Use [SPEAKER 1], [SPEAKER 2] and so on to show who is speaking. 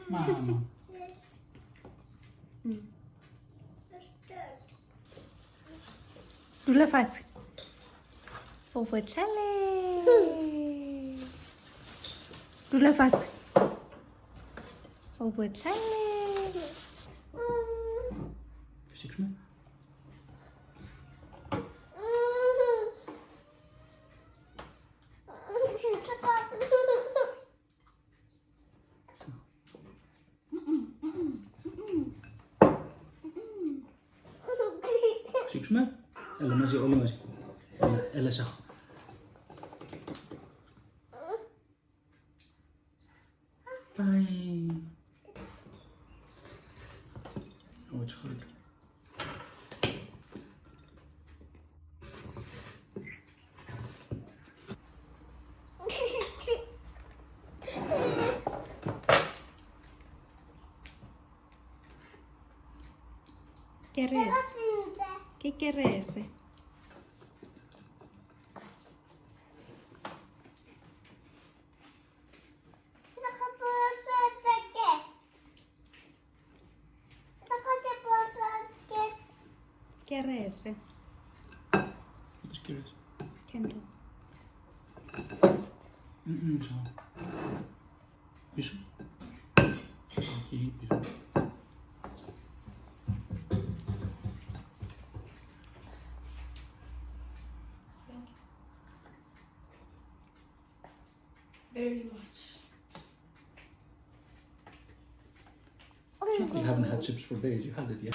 [SPEAKER 1] Mama.
[SPEAKER 2] Dula fatshe. O botlhale. Dula fatshe. O botlhale.
[SPEAKER 1] Fysiks med? Fysiks med? Eller masih oli masih. Eller så. Bye. Oh, it's hard.
[SPEAKER 2] ¿Qué eres? ¿Qué quieres? ¿Qué eres?
[SPEAKER 1] It's curious.
[SPEAKER 2] Kendall.
[SPEAKER 1] Så. Piso. Aquí, piso.
[SPEAKER 2] Very much.
[SPEAKER 1] You haven't had chips for days. You had it yet.